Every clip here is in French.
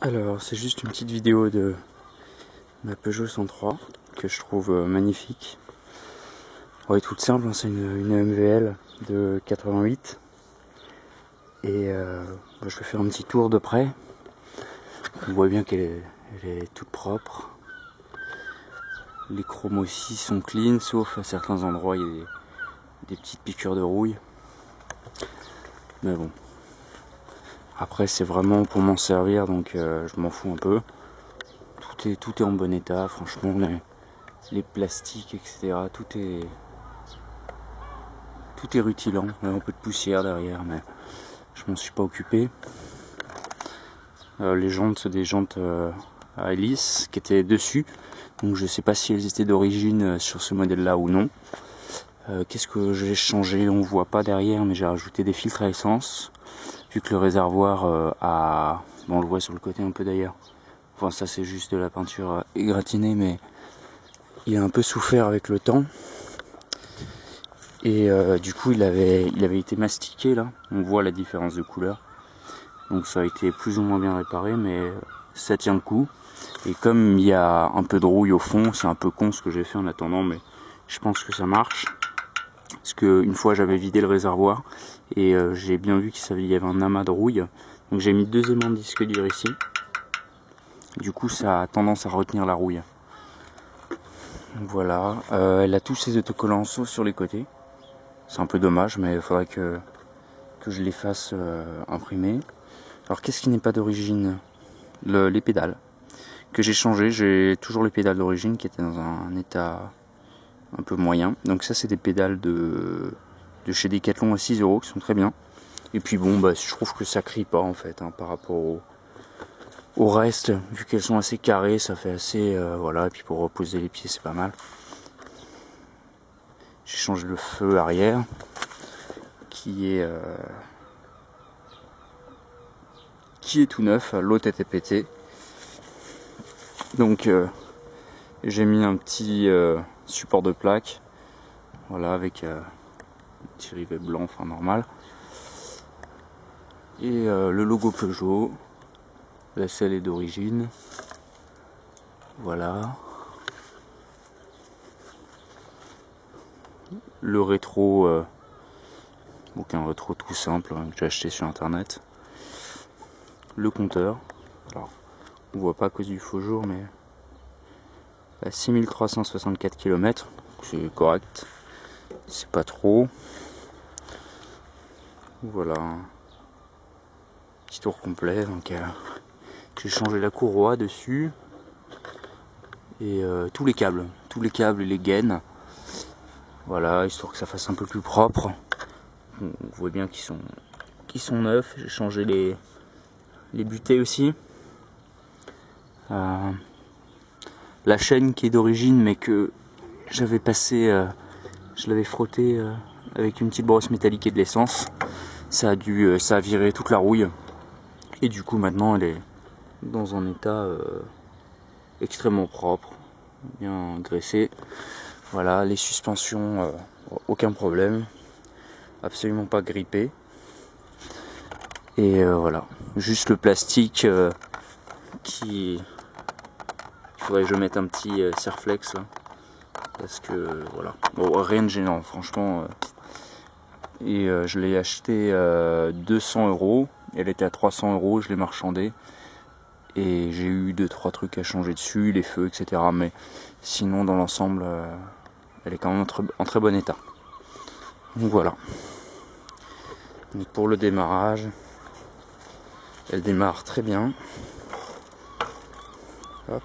Alors, c'est juste une petite vidéo de ma Peugeot 103 que je trouve magnifique. Ouais, toute simple, hein, c'est une MVL de 88. Et je vais faire un petit tour de près. On voit bien qu'elle est toute propre. Les chromes aussi sont clean, sauf à certains endroits, il y a des petites piqûres de rouille. Mais bon. Après, c'est vraiment pour m'en servir, donc je m'en fous un peu. Tout est en bon état, franchement, les plastiques, etc. Tout est rutilant. Il y a un peu de poussière derrière, mais je m'en suis pas occupé. Les jantes, c'est des jantes à hélice qui étaient dessus, donc je sais pas si elles étaient d'origine sur ce modèle-là ou non. Qu'est-ce que j'ai changé? On voit pas derrière, mais j'ai rajouté des filtres à essence. Vu que le réservoir bon, on le voit sur le côté un peu d'ailleurs. Enfin, ça c'est juste de la peinture égratinée, mais il a un peu souffert avec le temps. Et du coup, il avait été mastiqué là. On voit la différence de couleur. Donc ça a été plus ou moins bien réparé, mais ça tient le coup. Et comme il y a un peu de rouille au fond, c'est un peu con ce que j'ai fait en attendant, mais je pense que ça marche. Parce qu'une fois j'avais vidé le réservoir et j'ai bien vu qu'il y avait un amas de rouille. Donc j'ai mis 2 aimants de disque dur ici. Du coup ça a tendance à retenir la rouille. Voilà, elle a tous ses autocollants sauf sur les côtés. C'est un peu dommage, mais il faudrait que je les fasse imprimer. Alors qu'est-ce qui n'est pas d'origine? Les pédales que j'ai changé. J'ai toujours les pédales d'origine qui étaient dans un état un peu moyen. Donc ça c'est des pédales de chez Decathlon à 6 € qui sont très bien. Et puis bon, je trouve que ça crie pas en fait par rapport au reste, vu qu'elles sont assez carrées, ça fait assez voilà. Et puis pour reposer les pieds c'est pas mal. J'ai changé le feu arrière qui est tout neuf. L'autre était pété, donc j'ai mis un petit support de plaque, voilà, avec un petit rivet blanc, enfin normal, et le logo Peugeot. La selle est d'origine, voilà. Le rétro, donc un rétro tout simple que j'ai acheté sur internet. Le compteur, alors on voit pas à cause du faux jour, mais à 6364 km, c'est correct, c'est pas trop. Voilà, petit tour complet. Donc j'ai changé la courroie dessus et tous les câbles et les gaines, voilà, histoire que ça fasse un peu plus propre. On voit bien qu'ils sont neufs. J'ai changé les butées aussi. La chaîne qui est d'origine, mais que j'avais passé, je l'avais frotté avec une petite brosse métallique et de l'essence. Ça a viré toute la rouille. Et du coup maintenant elle est dans un état extrêmement propre, bien graissé. Voilà, les suspensions, aucun problème, absolument pas grippé. Et voilà, juste le plastique il faudrait que je mette un petit Serflex là, parce que voilà, bon, rien de gênant franchement. Et je l'ai acheté 200 €, elle était à 300 €, je l'ai marchandée. Et j'ai eu 2-3 trucs à changer dessus, les feux, etc. Mais sinon, dans l'ensemble, elle est quand même en très bon état. Donc voilà. Donc pour le démarrage, elle démarre très bien. Hop.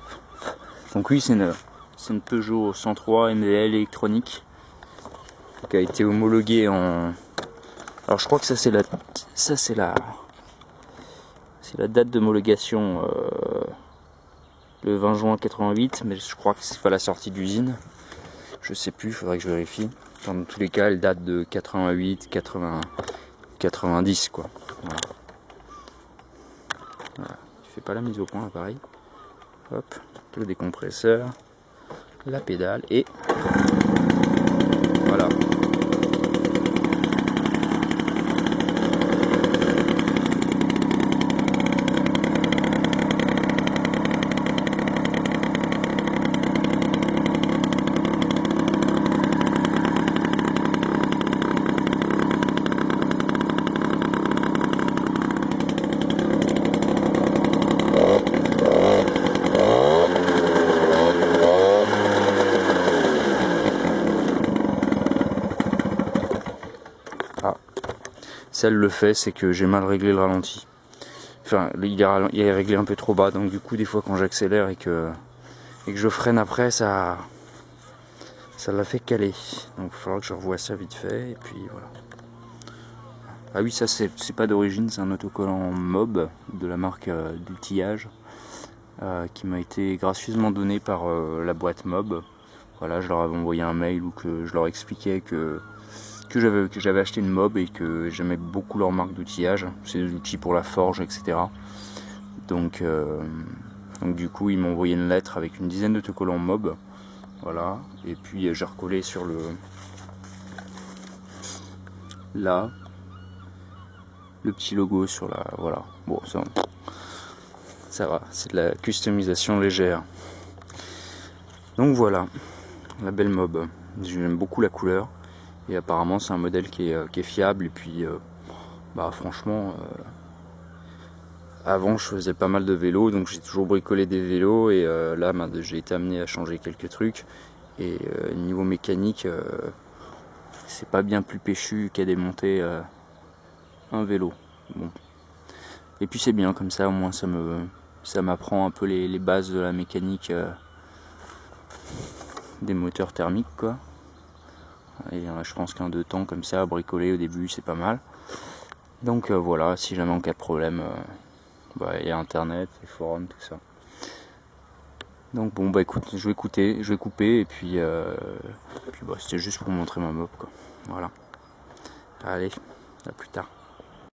Donc oui, c'est une Peugeot 103 MVL électronique qui a été homologuée en... Alors je crois que ça c'est la date d'homologation le 20 juin 88, mais je crois que c'est pas la sortie d'usine. Je sais plus, il faudrait que je vérifie. Enfin, dans tous les cas, elle date de 88, 80, 90 quoi. Voilà. Voilà. Il fait pas la mise au point l'appareil. Hop, le décompresseur, la pédale et voilà. ça le fait, c'est que j'ai mal réglé le ralenti. Enfin, il est réglé un peu trop bas, donc du coup des fois quand j'accélère et que je freine après, ça l'a fait caler. Donc il faudra que je revoie ça vite fait, et puis voilà. Ah oui, ça c'est pas d'origine, c'est un autocollant Mob de la marque d'outillage qui m'a été gracieusement donné par la boîte Mob. Voilà, je leur avais envoyé un mail où que je leur expliquais que j'avais acheté une Mob et que j'aimais beaucoup leur marque d'outillage. C'est des outils pour la forge, etc. Donc du coup, ils m'ont envoyé une lettre avec une dizaine d'autocollants Mob. Voilà, et puis j'ai recollé sur là le petit logo sur la, voilà. Bon, ça va, c'est de la customisation légère. Donc voilà, la belle Mob. J'aime beaucoup la couleur et apparemment c'est un modèle qui est fiable. Et puis bah franchement, avant je faisais pas mal de vélos, donc j'ai toujours bricolé des vélos, et là j'ai été amené à changer quelques trucs, et niveau mécanique c'est pas bien plus péchu qu'à démonter un vélo. Bon. Et puis c'est bien comme ça, au moins ça m'apprend un peu les bases de la mécanique des moteurs thermiques, quoi. Et je pense qu'un 2 temps comme ça à bricoler au début c'est pas mal. Donc voilà, si jamais en cas de problème, il y a internet, les forums, tout ça. Donc bon, bah écoute, je vais couper, et puis c'était juste pour montrer ma Mob, quoi. Voilà. Allez, à plus tard.